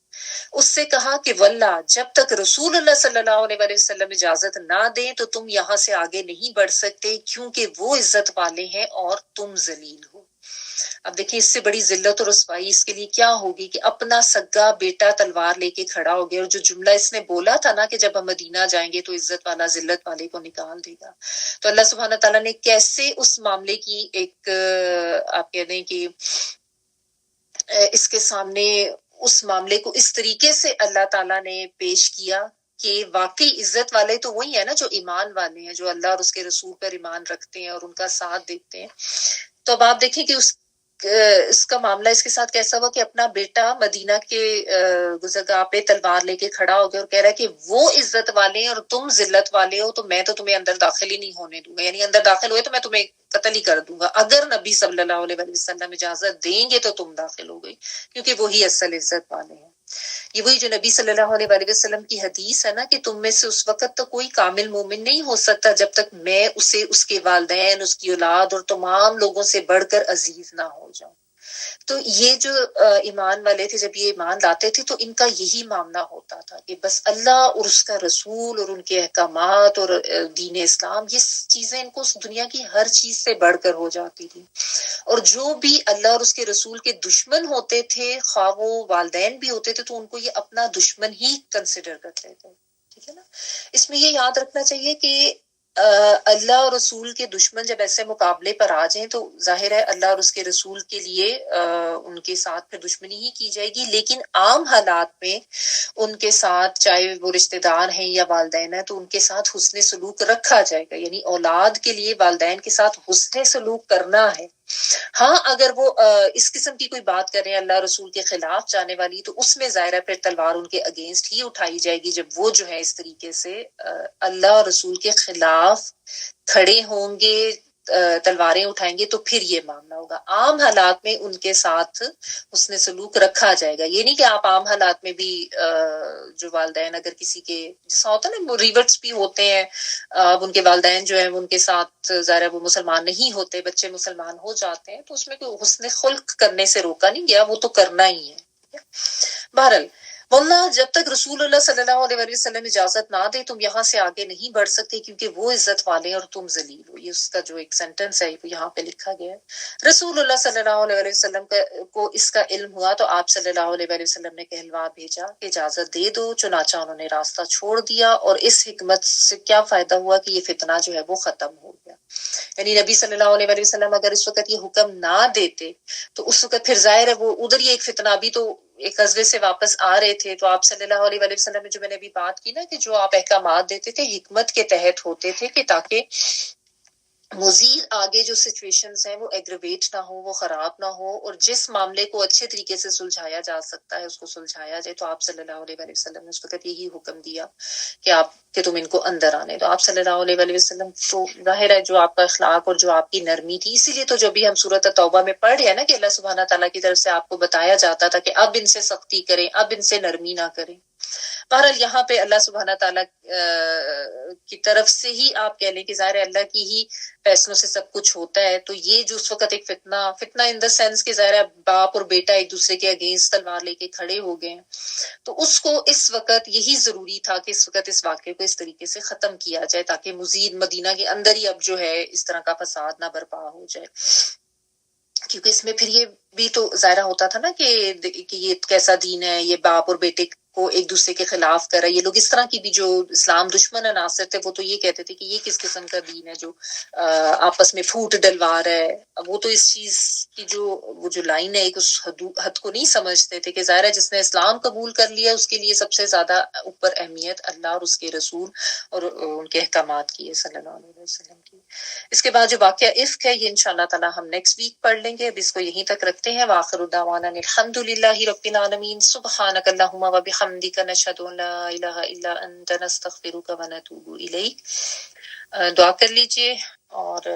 اس سے کہا کہ واللہ جب تک رسول اللہ صلی اللہ علیہ وسلم اجازت نہ دیں تو تم یہاں سے آگے نہیں بڑھ سکتے، کیونکہ وہ عزت والے ہیں اور تم ذلیل ہو. اب دیکھیے اس سے بڑی ذلت اور رسوائی اس کے لیے کیا ہوگی کہ اپنا سگا بیٹا تلوار لے کے کھڑا ہو گیا، اور جو جملہ اس نے بولا تھا نا کہ جب ہم مدینہ جائیں گے تو عزت والا ذلت والے کو نکال دے گا، تو اللہ سبحانہ تعالیٰ نے کیسے اس معاملے کی ایک آپ کہہ دیں کہ اس کے سامنے اس معاملے کو اس طریقے سے اللہ تعالیٰ نے پیش کیا کہ واقعی عزت والے تو وہی ہے نا جو ایمان والے ہیں، جو اللہ اور اس کے رسول پر ایمان رکھتے ہیں اور ان کا ساتھ دیتے ہیں۔ تو اب آپ دیکھیں کہ اس کا معاملہ اس کے ساتھ کیسا ہوا کہ اپنا بیٹا مدینہ کے گزرگاہ پہ تلوار لے کے کھڑا ہو گیا اور کہہ رہا ہے کہ وہ عزت والے ہیں اور تم ذلت والے ہو، تو میں تو تمہیں اندر داخل ہی نہیں ہونے دوں گا، یعنی اندر داخل ہوئے تو میں تمہیں قتل ہی کر دوں گا، اگر نبی صلی اللہ علیہ وسلم اجازت دیں گے تو تم داخل ہو گئی، کیونکہ وہی اصل عزت والے ہیں۔ یہ وہی جو نبی صلی اللہ علیہ وسلم کی حدیث ہے نا کہ تم میں سے اس وقت تو کوئی کامل مومن نہیں ہو سکتا جب تک میں اسے اس کے والدین، اس کی اولاد اور تمام لوگوں سے بڑھ کر عزیز نہ ہو جاؤں۔ تو یہ جو ایمان والے تھے جب یہ ایمان لاتے تھے تو ان کا یہی معاملہ ہوتا تھا کہ بس اللہ اور اس کا رسول اور ان کے احکامات اور دین اسلام، یہ چیزیں ان کو اس دنیا کی ہر چیز سے بڑھ کر ہو جاتی تھی، اور جو بھی اللہ اور اس کے رسول کے دشمن ہوتے تھے، خواہ وہ والدین بھی ہوتے تھے، تو ان کو یہ اپنا دشمن ہی کنسیڈر کرتے تھے۔ ٹھیک ہے نا؟ اس میں یہ یاد رکھنا چاہیے کہ اللہ اور رسول کے دشمن جب ایسے مقابلے پر آ جائیں تو ظاہر ہے اللہ اور اس کے رسول کے لیے ان کے ساتھ پھر دشمنی ہی کی جائے گی، لیکن عام حالات میں ان کے ساتھ چاہے وہ رشتہ دار ہیں یا والدین ہیں تو ان کے ساتھ حسن سلوک رکھا جائے گا، یعنی اولاد کے لیے والدین کے ساتھ حسن سلوک کرنا ہے۔ ہاں اگر وہ اس قسم کی کوئی بات کریں اللہ رسول کے خلاف جانے والی، تو اس میں ظاہر ہے پھر تلوار ان کے اگینسٹ ہی اٹھائی جائے گی، جب وہ جو ہے اس طریقے سے اللہ اور رسول کے خلاف کھڑے ہوں گے، تلواریں اٹھائیں گے، تو پھر یہ معاملہ ہوگا۔ عام حالات میں ان کے ساتھ حسن سلوک رکھا جائے گا، یہ نہیں کہ آپ عام حالات میں بھی جو والدین اگر کسی کے جیسا ہوتا ہے نا، وہ ریورٹس بھی ہوتے ہیں، اب ان کے والدین جو ہیں ان کے ساتھ ظاہر وہ مسلمان نہیں ہوتے، بچے مسلمان ہو جاتے ہیں، تو اس میں کوئی حسن خلق کرنے سے روکا نہیں گیا، وہ تو کرنا ہی ہے۔ بہرحال واللہ جب تک رسول اللہ صلی اللہ علیہ وسلم اجازت نہ دے تم یہاں سے آگے نہیں بڑھ سکتے، کیونکہ وہ عزت والے ہیں اور تم ذلیل ہو۔ یہ اس کا جو ایک سینٹنس ہے وہ یہاں پہ لکھا گیا ہے۔ رسول اللہ صلی اللہ علیہ وسلم کو اس کا علم ہوا تو آپ صلی اللہ علیہ وسلم نے کہلوا بھیجا کہ اجازت دے دو، چنانچہ انہوں نے راستہ چھوڑ دیا، اور اس حکمت سے کیا فائدہ ہوا کہ یہ فتنہ جو ہے وہ ختم ہو گیا۔ یعنی نبی صلی اللہ علیہ وسلم اگر اس وقت یہ حکم نہ دیتے تو اس وقت پھر ظاہر ہے وہ ادھر ہی ایک فتنہ، بھی تو ایک غزوے سے واپس آ رہے تھے، تو آپ صلی اللہ علیہ وسلم نے جو میں نے ابھی بات کی نا کہ جو آپ احکامات دیتے تھے حکمت کے تحت ہوتے تھے کہ تاکہ مزید آگے جو سچویشنز ہیں وہ ایگریویٹ نہ ہو، وہ خراب نہ ہو، اور جس معاملے کو اچھے طریقے سے سلجھایا جا سکتا ہے اس کو سلجھایا جائے۔ تو آپ صلی اللہ علیہ وسلم نے اس وقت یہی حکم دیا کہ تم ان کو اندر آنے دو۔ آپ صلی اللہ علیہ وسلم تو ظاہر ہے جو آپ کا اخلاق اور جو آپ کی نرمی تھی، اسی لیے تو جو بھی ہم سورۃ توبہ میں پڑھ رہے ہیں نا کہ اللہ سبحانہ تعالیٰ کی طرف سے آپ کو بتایا جاتا تھا کہ اب ان سے سختی کریں، اب ان سے نرمی نہ کریں۔ بہرحال یہاں پہ اللہ سبحانہ تعالیٰ کی طرف سے ہی آپ کہہ لیں کہ ظاہر اللہ کی ہی فیصلوں سے سب کچھ ہوتا ہے۔ تو یہ جو اس وقت ایک فتنہ ان دا سینس کہ ظاہر باپ اور بیٹا ایک دوسرے کے اگینسٹ تلوار لے کے کھڑے ہو گئے ہیں، تو اس کو اس وقت یہی ضروری تھا کہ اس وقت اس واقعے کو اس طریقے سے ختم کیا جائے تاکہ مزید مدینہ کے اندر ہی اب جو ہے اس طرح کا فساد نہ برپا ہو جائے، کیونکہ اس میں پھر یہ بھی تو ظاہرہ ہوتا تھا نا کہ یہ کیسا دین ہے، یہ باپ اور بیٹے کو ایک دوسرے کے خلاف کر رہا ہے۔ یہ لوگ اس طرح کی بھی جو اسلام دشمن عناصر تھے وہ تو یہ کہتے تھے کہ یہ کس قسم کا دین ہے جو آپس میں پھوٹ ڈلوا رہا ہے۔ اب وہ تو اس چیز کی وہ جو لائن ہے ایک اس حد کو نہیں سمجھتے تھے کہ ظاہر ہے جس نے اسلام قبول کر لیا اس کے لیے سب سے زیادہ اوپر اہمیت اللہ اور اس کے رسول اور ان کے احکامات کی ہے صلی اللہ علیہ وسلم کی۔ اس کے بعد جو واقعہ افک ہے یہ انشاءاللہ تعالی ہم نیکسٹ ویک پڑھ لیں گے۔ اب اس کو یہیں تک رکھتے ہیں۔ وآخر دعوانا الحمدللہ رب العالمین، سبحانک اللہم وبحمدک، نشہد ان لا الہ الا انت، نستغفرک ونتوب الیک۔ دعا کر لیجئے اور